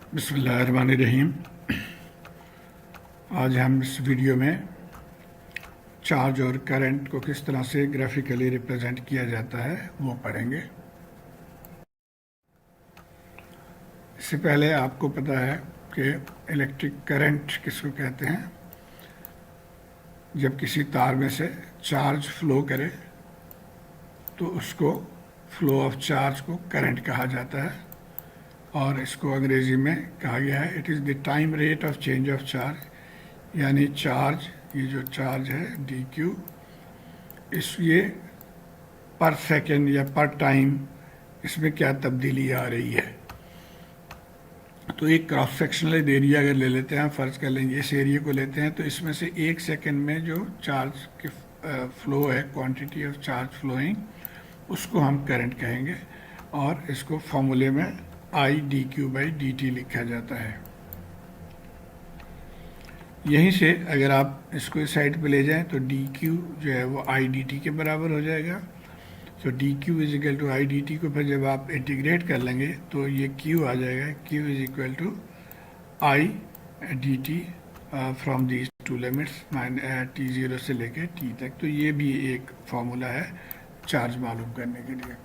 बिस्मिल्लाहिर्रहमानिर्रहीम। आज हम इस वीडियो में चार्ज और करंट को किस तरह से ग्राफिकली रिप्रेजेंट किया जाता है वो पढ़ेंगे। इससे पहले आपको पता है कि इलेक्ट्रिक करंट किसको कहते हैं। जब किसी तार में से चार्ज फ्लो करे तो उसको फ्लो ऑफ चार्ज को करंट कहा जाता है और इसको अंग्रेज़ी में कहा गया है it is the time rate of change of charge, यानी चार्ज, ये जो चार्ज है डी क्यू, ये पर सेकेंड या पर टाइम इसमें क्या तब्दीली आ रही है। तो एक क्रॉस सेक्शनल एरिया अगर ले लेते हैं, फ़र्ज़ कर लेंगे इस एरिया को लेते हैं, तो इसमें से एक सेकेंड में जो चार्ज की फ्लो है, क्वांटिटी ऑफ चार्ज फ्लोइंग, उसको हम करंट कहेंगे और इसको फॉर्मूले में I D Q by D T लिखा जाता है। यहीं से अगर आप इसको इस साइड पे ले जाएं तो डी क्यू जो है वो आई डी टी के बराबर हो जाएगा। तो d q is equal to i d t को फिर जब आप इंटीग्रेट कर लेंगे तो ये क्यू आ जाएगा, q is equal to i d t from these two limits t zero से लेके टी तक। तो ये भी एक फार्मूला है चार्ज मालूम करने के लिए।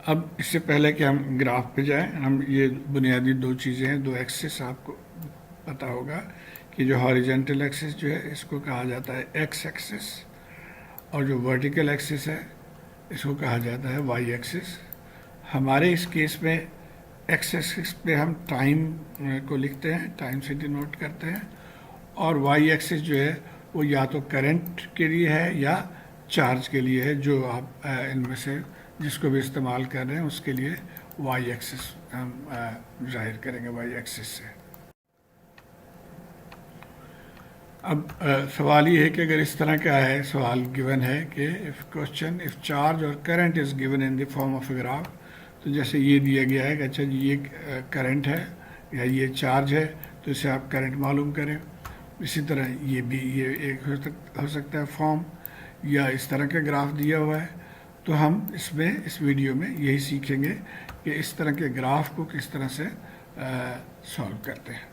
अब इससे पहले कि हम ग्राफ पे जाएं, हम ये बुनियादी दो चीज़ें हैं, दो एक्सिस आपको पता होगा कि जो हॉरिजेंटल एक्सिस जो है इसको कहा जाता है एक्स एक्सिस और जो वर्टिकल एक्सिस है इसको कहा जाता है वाई एक्सिस। हमारे इस केस में एक्स एक्सिस पे हम टाइम को लिखते हैं, टाइम से डिनोट करते हैं, और वाई एक्सिस जो है वो या तो करंट के लिए है या चार्ज के लिए है, जो आप इनमें से जिसको भी इस्तेमाल कर रहे हैं उसके लिए वाई एक्सिस हम जाहिर करेंगे वाई एक्सिस से। अब सवाल ये है कि अगर इस तरह का है, सवाल गिवन है कि इफ़ चार्ज और current is given in the form of a graph, तो जैसे ये दिया गया है कि अच्छा जी ये करंट है या ये चार्ज है, तो इसे आप करंट मालूम करें। इसी तरह ये भी ये एक हो सकता है फॉर्म, या इस तरह का ग्राफ दिया हुआ है। तो हम इसमें इस वीडियो में यही सीखेंगे कि इस तरह के ग्राफ को किस तरह से सॉल्व करते हैं।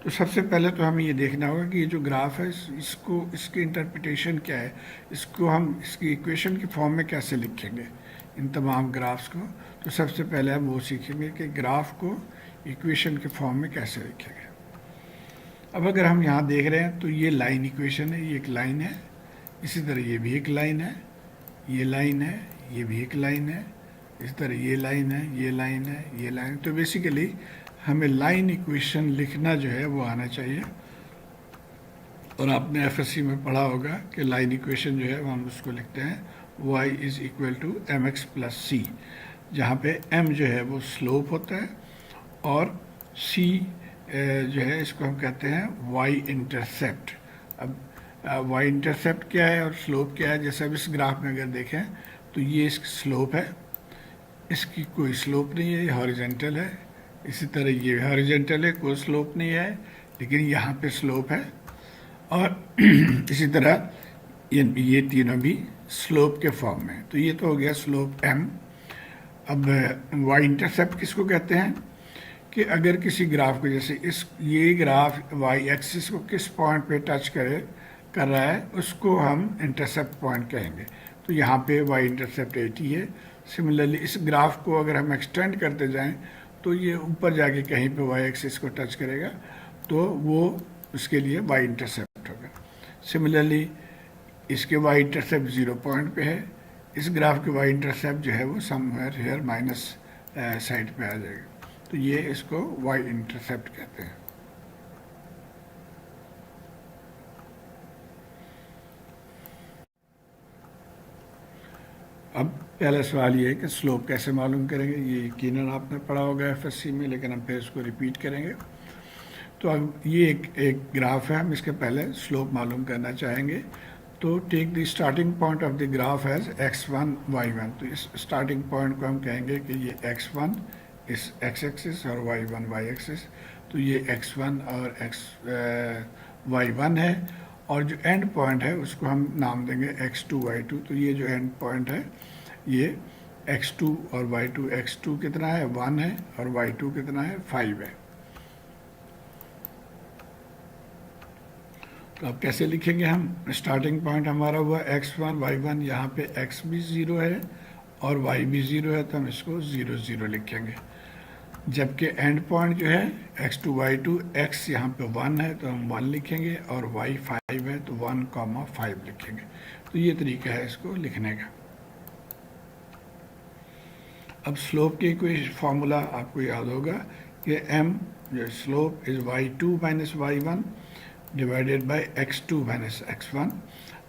तो सबसे पहले तो हमें ये देखना होगा कि ये जो ग्राफ है इसको इसकी इंटरप्रिटेशन क्या है, इसको हम इसकी इक्वेशन की फॉर्म में कैसे लिखेंगे इन तमाम ग्राफ्स को। तो सबसे पहले हम वो सीखेंगे कि ग्राफ को इक्वेशन के फॉर्म में कैसे लिखेंगे। अब अगर हम यहाँ देख रहे हैं तो ये लाइन इक्वेशन है, ये एक लाइन है, इसी तरह ये भी एक लाइन है, ये लाइन है, ये भी एक लाइन है, इस तरह ये लाइन है, ये लाइन है, ये लाइन। तो बेसिकली हमें लाइन इक्वेशन लिखना जो है वो आना चाहिए। और आपने एफएससी में पढ़ा होगा कि लाइन इक्वेशन जो है वो हम उसको लिखते हैं y is equal to m x plus c, जहाँ पे m जो है वो स्लोप होता है और c जो है इसको हम कहते हैं y इंटरसेप्ट। अब y इंटरसेप्ट क्या है और स्लोप क्या है, जैसे अब इस ग्राफ में अगर देखें तो ये इसकी स्लोप है, इसकी कोई स्लोप नहीं है, ये हॉरिजेंटल है। इसी तरह ये हॉरिजेंटल है, कोई स्लोप नहीं है, लेकिन यहाँ पे स्लोप है। और इसी तरह ये तीनों भी स्लोप के फॉर्म में। तो ये तो हो गया स्लोप m। अब y इंटरसेप्ट किसको कहते हैं कि अगर किसी ग्राफ को, जैसे ये ग्राफ y एक्सिस को किस पॉइंट पे टच कर रहा है उसको हम इंटरसेप्ट पॉइंट कहेंगे। तो यहाँ पे y इंटरसेप्ट 80 है। सिमिलरली इस ग्राफ को अगर हम एक्सटेंड करते जाएं तो ये ऊपर जाके कहीं पे y एक्सिस को टच करेगा, तो वो उसके लिए y इंटरसेप्ट होगा। सिमिलरली इसके y इंटरसेप्ट 0 पॉइंट पे है, इस ग्राफ के y इंटरसेप्ट जो है वो समवेयर हियर माइनस साइड पे आ जाएगा। तो ये इसको y इंटरसेप्ट कहते हैं। अब पहला सवाल ये है कि स्लोप कैसे मालूम करेंगे। ये यकीनन आपने पढ़ा होगा एफएससी में, लेकिन हम फिर इसको रिपीट करेंगे। तो अब ये एक ग्राफ है, हम इसके पहले स्लोप मालूम करना चाहेंगे। तो take the starting point of the graph as x1 y1। तो इस स्टार्टिंग पॉइंट को हम कहेंगे कि ये x1 इस x एक्सिस और y1 y एक्सिस। तो ये x1 और y1 है, और जो एंड पॉइंट है उसको हम नाम देंगे x2 y2। तो ये जो एंड पॉइंट है ये x2 और y2, x2 कितना है 1 है और y2 कितना है 5 है। तो अब कैसे लिखेंगे हम, स्टार्टिंग पॉइंट हमारा हुआ x1 y1, यहाँ पे x भी 0 है और y भी 0 है, तो हम इसको 0 0 लिखेंगे। जबकि एंड पॉइंट जो है x2 y2, x यहाँ पे 1 है तो हम 1 लिखेंगे और y 5 है तो 1,5 लिखेंगे। तो ये तरीका है इसको लिखने का। अब स्लोप की कोई फार्मूला आपको याद होगा कि m जो slope is y2 minus y1 divided by x2 minus x1।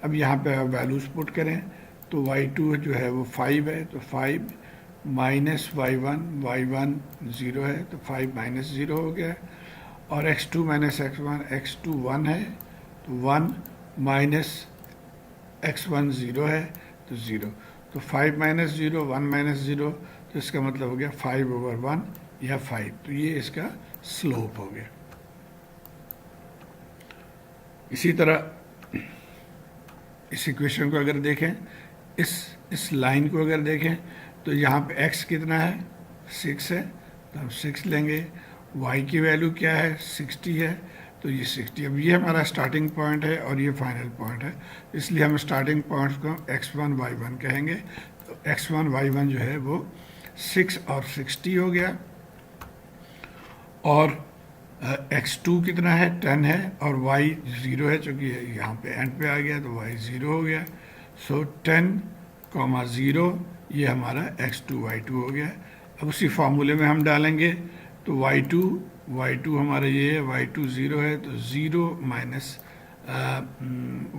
अब यहाँ पे आप वैल्यूज पुट करें तो y2 जो है वो 5 है तो 5 माइनस y1 0 है तो 5 माइनस 0 हो गया, और x2 माइनस x2 1 है तो 1 माइनस x1 0 है तो 0, तो 5 माइनस 0 1 माइनस 0, तो इसका मतलब हो गया 5/1 या 5, तो ये इसका स्लोप हो गया। इसी तरह इस इक्वेशन को अगर देखें, इस लाइन को अगर देखें तो यहाँ पे x कितना है 6 है तो हम 6 लेंगे, y की वैल्यू क्या है 60 है तो ये 60। अब ये हमारा स्टार्टिंग पॉइंट है और ये फाइनल पॉइंट है, इसलिए हम स्टार्टिंग पॉइंट को x1 y1 कहेंगे। तो x1 y1 जो है वो 6 और 60 हो गया, और x2 कितना है 10 है और y 0 है, चूँकि यहाँ पे एंड पे आ गया तो y 0 हो गया। सो 10,0 ये हमारा x2 y2 हो गया। अब उसी फार्मूले में हम डालेंगे तो y2 हमारा ये है, y2 0 है तो 0 माइनस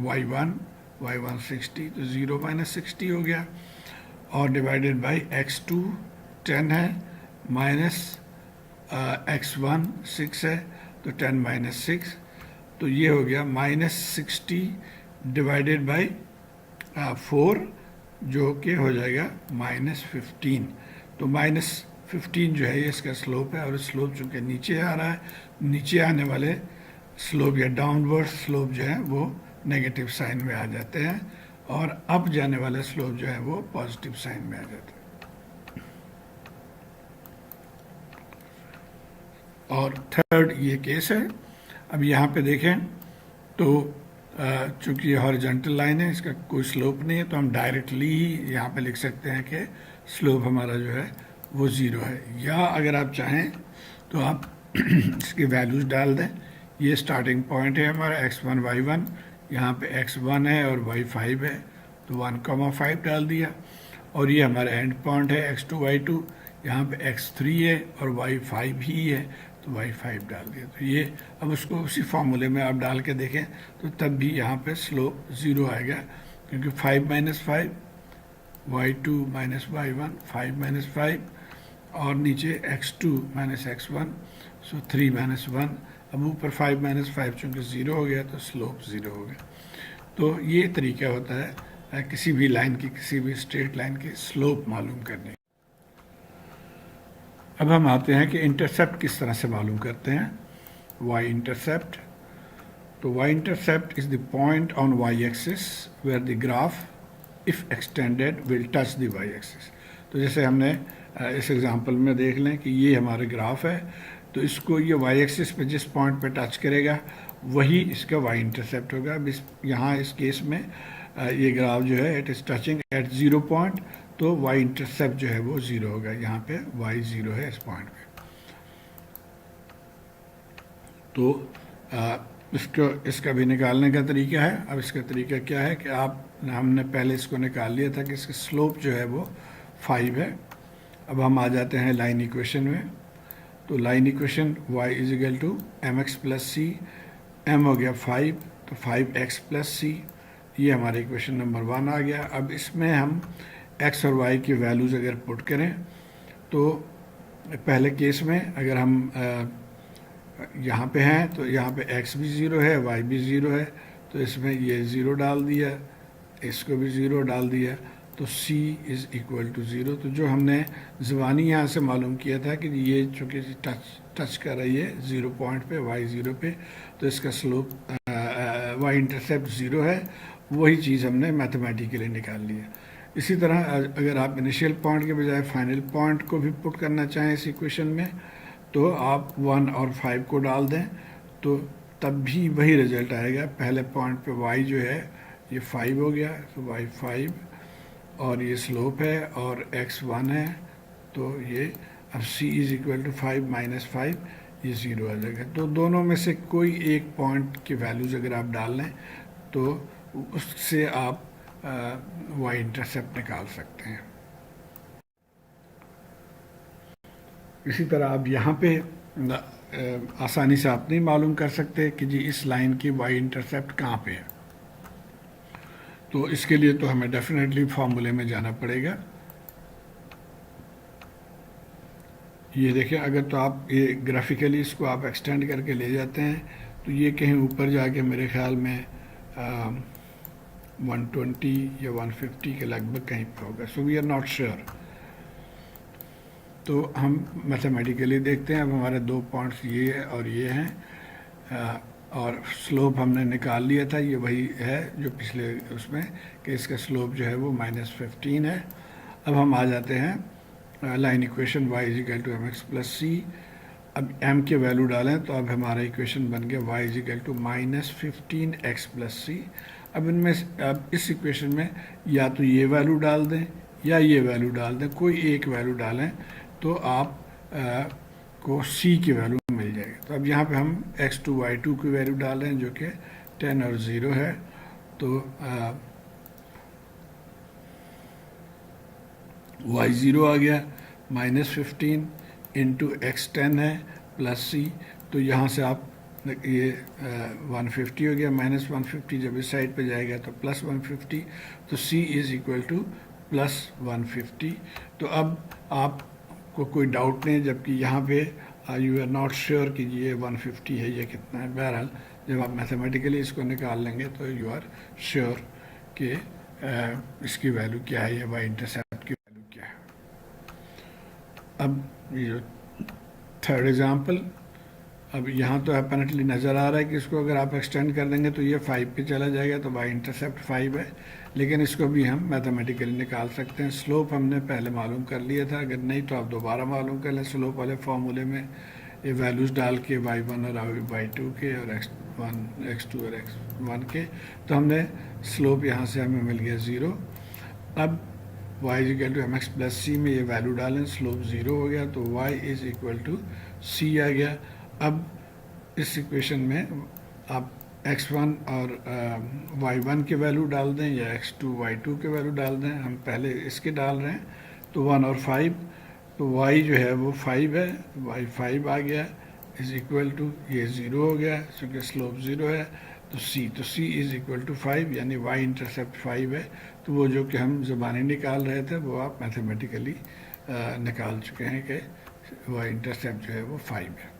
y1 60 तो 0 माइनस 60 हो गया, और डिवाइडेड बाय x2 10 है माइनस x1 6 है तो 10 माइनस 6, तो ये हो गया माइनस 60 डिवाइडेड बाय 4 जो कि हो जाएगा माइनस 15। तो माइनस 15 जो है ये इसका स्लोप है, और स्लोप चूँकि नीचे आ रहा है, नीचे आने वाले स्लोप या डाउनवर्ड स्लोप जो है वो नेगेटिव साइन में आ जाते हैं, और अप जाने वाले स्लोप जो है वो पॉजिटिव साइन में आ जाते हैं। और थर्ड ये केस है। अब यहाँ पे देखें तो चूँकि ये हॉरिजॉन्टल लाइन है, इसका कोई स्लोप नहीं है, तो हम डायरेक्टली ही यहाँ पे लिख सकते हैं कि स्लोप हमारा जो है वो 0 है। या अगर आप चाहें तो आप इसकी वैल्यूज डाल दें। ये स्टार्टिंग पॉइंट है हमारा x1 y1, यहाँ पे x1 है और y 5 है तो 1,5 डाल दिया, और ये हमारा एंड पॉइंट है x2 y2, यहाँ पे x3 है और y 5 ही है तो y 5 डाल दिया। तो ये अब उसको उसी फार्मूले में आप डाल के देखें तो तब भी यहाँ पे स्लोप 0 आएगा, क्योंकि 5 minus 5 y2 minus y1 5 minus 5, और नीचे x2 माइनस x1 सो 3 माइनस 1। अब ऊपर 5 माइनस 5 चूँकि 0 हो गया तो स्लोप 0 हो गया। तो ये तरीका होता है किसी भी लाइन की, किसी भी स्ट्रेट लाइन की स्लोप मालूम करने। अब हम आते हैं कि इंटरसेप्ट किस तरह से मालूम करते हैं। y इंटरसेप्ट, तो y intercept is the point on y axis where the graph if extended will touch the y axis. तो जैसे हमने इस एग्जांपल में देख लें कि ये हमारा ग्राफ है, तो इसको ये y एक्सिस पे जिस पॉइंट पे टच करेगा वही इसका y इंटरसेप्ट होगा। अब यहाँ इस केस में ये ग्राफ जो है it is touching at 0 point, तो y इंटरसेप्ट जो है वो 0 होगा। यहाँ पे y 0 है इस पॉइंट पे। तो इसका भी निकालने का तरीका है। अब इसका तरीका क्या है कि हमने पहले इसको निकाल लिया था कि इसका स्लोप जो है वो 5 है। अब हम आ जाते हैं लाइन इक्वेशन में। तो line equation y is equal to mx plus c, m हो गया 5 तो 5x प्लस सी, ये हमारा इक्वेशन नंबर 1 आ गया। अब इसमें हम x और y की वैल्यूज़ अगर पुट करें तो पहले केस में अगर हम यहाँ पे हैं तो यहाँ पे x भी 0 है y भी 0 है, तो इसमें ये 0 डाल दिया, इसको भी 0 डाल दिया, तो c इज़ इक्वल टू 0। तो जो हमने ज़बानी यहाँ से मालूम किया था कि ये चूँकि टच कर रही है 0 पॉइंट पे y 0 पे, तो इसका स्लोप y इंटरसेप्ट 0 है, वही चीज़ हमने मैथमेटिकली निकाल ली है। इसी तरह अगर आप इनिशियल पॉइंट के बजाय फाइनल पॉइंट को भी पुट करना चाहें इस इक्वेशन में, तो आप 1 और 5 को डाल दें तो तब भी वही रिजल्ट आएगा। पहले पॉइंट पे y जो है ये 5 हो गया, तो y 5, और ये स्लोप है और x 1 है, तो ये अब c is equal to 5 minus 5, ये 0 आ जाएगा। तो दोनों में से कोई एक पॉइंट की वैल्यूज अगर आप डाल लें तो उससे आप y इंटरसेप्ट निकाल सकते हैं। इसी तरह आप यहाँ पे आसानी से आप नहीं मालूम कर सकते कि जी इस लाइन की y इंटरसेप्ट कहाँ पे है, तो इसके लिए तो हमें डेफिनेटली फॉर्मूले में जाना पड़ेगा। ये देखिए, अगर तो आप ये ग्राफिकली इसको आप एक्सटेंड करके ले जाते हैं तो ये कहीं ऊपर जाके मेरे ख्याल में 120 या 150 के लगभग कहीं पे होगा। So we are not sure. तो हम मैथमेटिकली देखते हैं। अब हमारे दो पॉइंट्स ये और ये हैं, और स्लोप हमने निकाल लिया था, ये वही है जो पिछले उसमें कि इसका स्लोप जो है वो -15 है। अब हम आ जाते हैं line equation y is equal to m x plus c. अब m के वैल्यू डालें तो अब हमारा इक्वेशन बन गया y is equal to -15x plus c. अब इनमें अब इस इक्वेशन में या तो ये वैल्यू डाल दें या ये वैल्यू डाल दें, कोई एक वैल्यू डालें तो आप को c की वैल्यू मिल जाएगी। तो अब यहाँ पे हम x2 y2 की वैल्यू डाल रहे हैं जो कि 10 और 0 है, तो y0 आ गया -15 इंटू x 10 है प्लस c। तो यहाँ से आप ये 150 हो गया, -150 जब इस साइड पे जाएगा तो +150, तो c इज इक्वल टू +150। तो अब आपको कोई डाउट नहीं, जबकि यहाँ पे यू आर नॉट श्योर कि ये 150 है या कितना है। बहरहाल जब आप मैथमेटिकली इसको निकाल लेंगे तो यू आर श्योर कि इसकी वैल्यू क्या है या y इंटरसेप्ट की वैल्यू क्या है। अब ये जो थर्ड एग्जांपल, अब यहाँ तो अपैरेंटली नज़र आ रहा है कि इसको अगर आप एक्सटेंड कर देंगे तो ये 5 पे चला जाएगा, तो y इंटरसेप्ट 5 है, लेकिन इसको भी हम मैथमेटिकली निकाल सकते हैं। स्लोप हमने पहले मालूम कर लिया था, अगर नहीं तो आप दोबारा मालूम कर लें स्लोप वाले फार्मूले में ये वैल्यूज़ डाल के y1 और y2 के और x1 x2 और x1 के, तो हमने स्लोप यहाँ से हमें मिल गया 0। अब y is equal to m x plus c में ये वैल्यू डालें, स्लोप 0 हो गया, तो y is equal to c आ गया। अब इस इक्वेशन में आप x1 और y1 के वैल्यू डाल दें या x2 y2 के वैल्यू डाल दें, हम पहले इसके डाल रहे हैं, तो 1 और 5, तो y जो है वो 5 है, y 5 आ गया इज इक्वल टू ये 0 हो गया क्योंकि स्लोप 0 है, तो c इज इक्वल टू 5, यानी y इंटरसेप्ट 5 है। तो वो जो कि हम ज़बानी निकाल रहे थे वो आप मैथमेटिकली निकाल चुके हैं कि y इंटरसेप्ट जो है वो 5 है।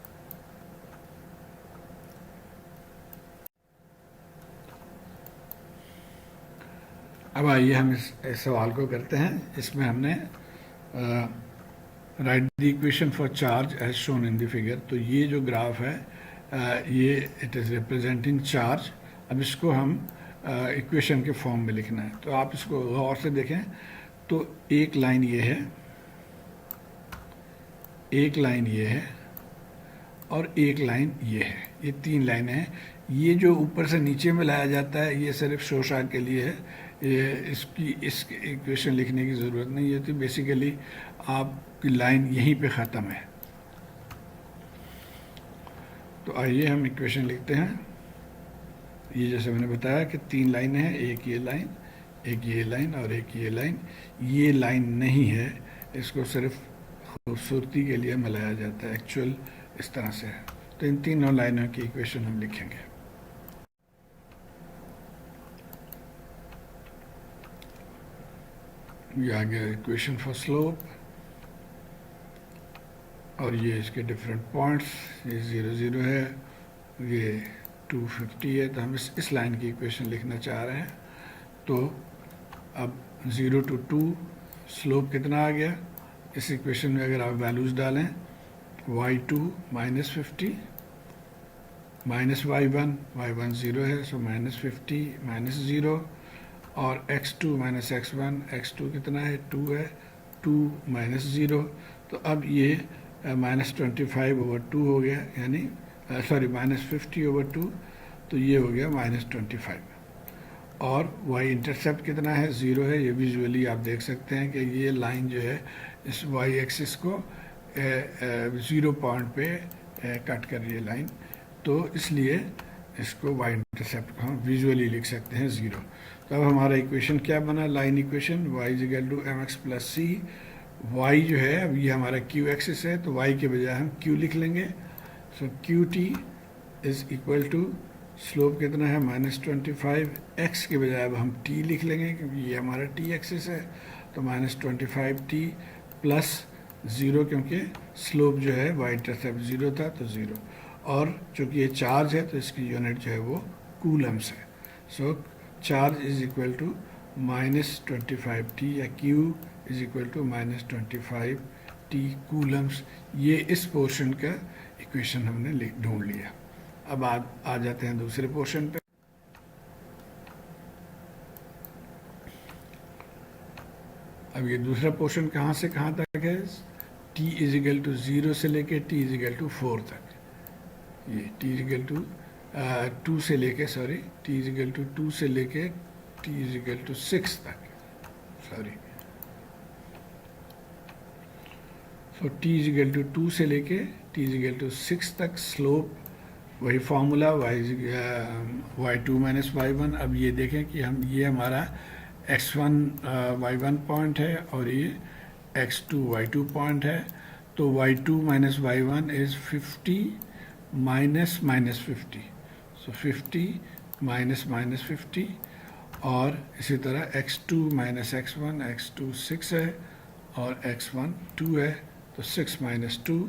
अब आइए हम इस सवाल को करते हैं। इसमें हमने write the equation for charge as shown in the figure. तो ये जो ग्राफ है ये इट इज़ रिप्रेजेंटिंग चार्ज। अब इसको हम इक्वेशन के फॉर्म में लिखना है, तो आप इसको गौर से देखें। तो एक लाइन ये है, एक लाइन ये है और एक लाइन ये है, ये 3 लाइनें हैं। ये जो ऊपर से नीचे में लाया जाता है ये सिर्फ शोशा के लिए है, ये इस इक्वेशन लिखने की ज़रूरत नहीं होती। बेसिकली आपकी लाइन यहीं पे ख़त्म है। तो आइए हम इक्वेशन लिखते हैं। ये जैसे मैंने बताया कि 3 लाइनें हैं, एक ये लाइन, एक ये लाइन और एक ये लाइन। ये लाइन नहीं है, इसको सिर्फ खूबसूरती के लिए मिलाया जाता है, एक्चुअल इस तरह से है। तो इन तीनों लाइनों की इक्वेशन हम लिखेंगे। ये आ गया इक्वेशन फॉर स्लोप, और ये इसके डिफरेंट पॉइंट्स, ये 0 0 है, ये 250 है। तो हम इस लाइन की इक्वेशन लिखना चाह रहे हैं। तो अब 0 to 2 स्लोप कितना आ गया, इस इक्वेशन में अगर आप वैल्यूज़ डालें y2 -50 y1 0 है, सो -50 -0, और x2 माइनस x1, x2 कितना है 2 है, 2 माइनस 0, तो अब ये माइनस 25/2 हो गया, यानी सॉरी माइनस 50/2, तो ये हो गया माइनस 25। और y इंटरसेप्ट कितना है 0 है, ये विजुअली आप देख सकते हैं कि ये लाइन जो है इस y एक्सिस को 0 पॉइंट पे कट कर रही है लाइन, तो इसलिए इसको y इंटरसेप्ट को हम विजुअली लिख सकते हैं 0। तो अब हमारा इक्वेशन क्या बना, line equation y is equal to mx plus c. y जो है अब ये हमारा q एक्सिस है, तो y के बजाय हम q लिख लेंगे। So q t is equal to slope कितना है माइनस 25, x के बजाय अब हम t लिख लेंगे क्योंकि ये हमारा t एक्सिस है, तो माइनस 25t प्लस 0, क्योंकि स्लोप जो है y इंटरसेप्ट 0 था तो 0, और चूँकि ये चार्ज है तो इसकी यूनिट जो है वो कूलम्स है। So charge is equal to minus 25t या q is equal to minus 25t coulombs. ये इस पोर्शन का इक्वेशन हमने ढूंढ लिया। अब आ जाते हैं दूसरे पोर्शन पे। अब ये दूसरा पोर्शन कहाँ से कहाँ तक है, t इज इक्वल टू 0 से लेके t इज इक्वल टू 4 तक। ये t इज इक्वल टू 2 से लेके sorry t is equal to 2 से लेके t इज इक्वल टू 6 तक, sorry so t is equal to 2 से लेके t इज इक्वल टू 6 तक। स्लोप वही फार्मूला y2 माइनस y1। अब ये देखें कि हम ये हमारा x1 y1 पॉइंट है और ये x2 y2 पॉइंट है, तो y2 minus y1 is 50 minus minus 50, so 50 minus minus 50, और इसी तरह x2 माइनस x1, x2 6 है और x1 2 है, तो 6 माइनस 2,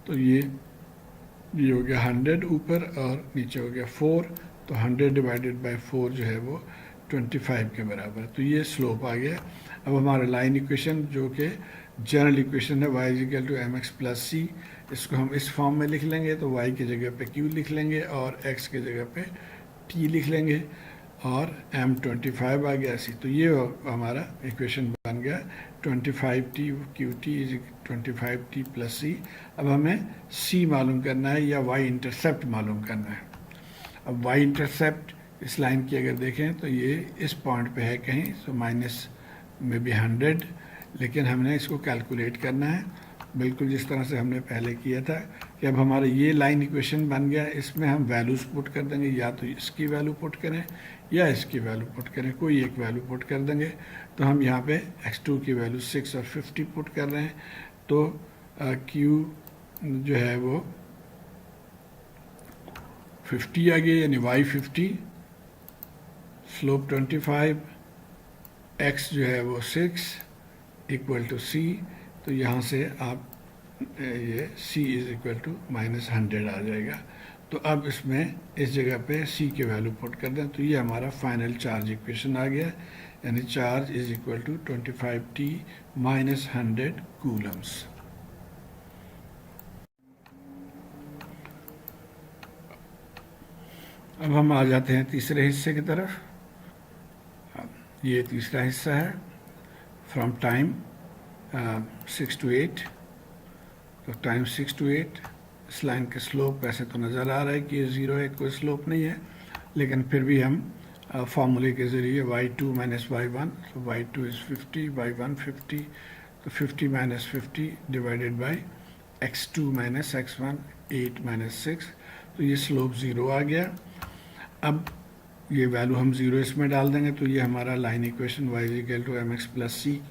तो ये हो गया 100 ऊपर और नीचे हो गया 4, तो 100 डिवाइडेड बाय 4 जो है वो 25 के बराबर, तो ये स्लोप आ गया। अब हमारा लाइन इक्वेशन जो कि जनरल इक्वेशन है y is equal to m x plus c, इसको हम इस फॉर्म में लिख लेंगे, तो y की जगह पे q लिख लेंगे और x की जगह पे t लिख लेंगे, और m25 आ गया सी, तो ये हमारा इक्वेशन बन गया 25t QT is 25t plus c. अब हमें c मालूम करना है या y इंटरसेप्ट मालूम करना है। अब y इंटरसेप्ट इस लाइन की अगर देखें तो ये इस पॉइंट पे है कहीं, सो माइनस में भी 100, लेकिन हमने इसको कैलकुलेट करना है बिल्कुल जिस तरह से हमने पहले किया था कि अब हमारा ये लाइन इक्वेशन बन गया, इसमें हम वैल्यूज़ पुट कर देंगे, या तो इसकी वैल्यू पुट करें या इसकी वैल्यू पुट करें, कोई एक वैल्यू पुट कर देंगे। तो हम यहाँ पे x2 की वैल्यू 6 और 50 पुट कर रहे हैं, तो q जो है वो 50 आ गया, यानी y 50, स्लोप 25, x जो है वो 6 इक्वल टू c, तो यहाँ से आप ये c is equal to minus 100 आ जाएगा। तो अब इसमें इस जगह पे c के वैल्यू पुट कर दें, तो ये हमारा फाइनल चार्ज इक्वेशन आ गया, यानी charge is equal to 25t minus 100 coulombs. अब हम आ जाते हैं तीसरे हिस्से की तरफ। ये तीसरा हिस्सा है फ्रॉम टाइम 6 to 8, तो टाइम 6 to 8। इस लाइन के स्लोप वैसे तो नज़र आ रहा है कि ये 0 है, कोई स्लोप नहीं है, लेकिन फिर भी हम फार्मूले के ज़रिए y2 माइनस y1, तो y2 इज़ 50, y1 50, तो 50 minus 50 divided by x2 minus x1 8 minus 6, तो ये स्लोप 0 आ गया। अब ये वैल्यू हम 0 इसमें डाल देंगे, तो ये हमारा line equation y is equal to m x plus c,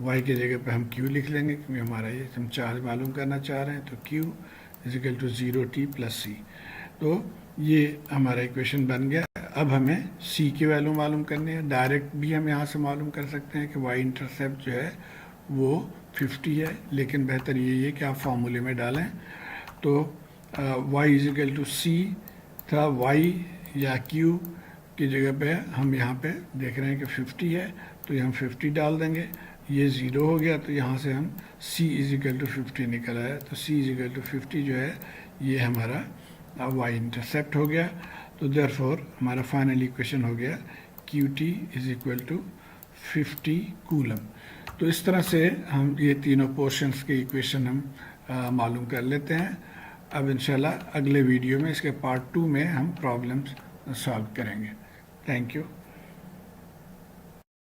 y के जगह पे हम q लिख लेंगे क्योंकि हमारा ये हम चार्ज मालूम करना चाह रहे हैं, तो q is equal to 0t plus c, तो ये हमारा इक्वेशन बन गया। अब हमें c की वैल्यू मालूम करनी है, डायरेक्ट भी हम यहाँ से मालूम कर सकते हैं कि y इंटरसेप्ट जो है वो 50 है, लेकिन बेहतर ये है कि आप फार्मूले में डालें, तो y is equal to c था, y या q की जगह पे हम यहाँ पे देख रहे हैं कि 50 है, तो ये हम 50 डाल देंगे, ये 0 हो गया, तो यहाँ से हम c इज इक्वल टू 50 निकल आया, तो c इज इक्वल टू 50 जो है ये हमारा y इंटरसेप्ट हो गया। तो देयरफॉर हमारा फाइनल इक्वेशन हो गया QT is equal to 50 coulomb. तो इस तरह से हम ये तीनों पोर्शंस के इक्वेशन हम मालूम कर लेते हैं। अब इंशाल्लाह अगले वीडियो में इसके पार्ट 2 में हम प्रॉब्लम्स सॉल्व करेंगे। Thank you.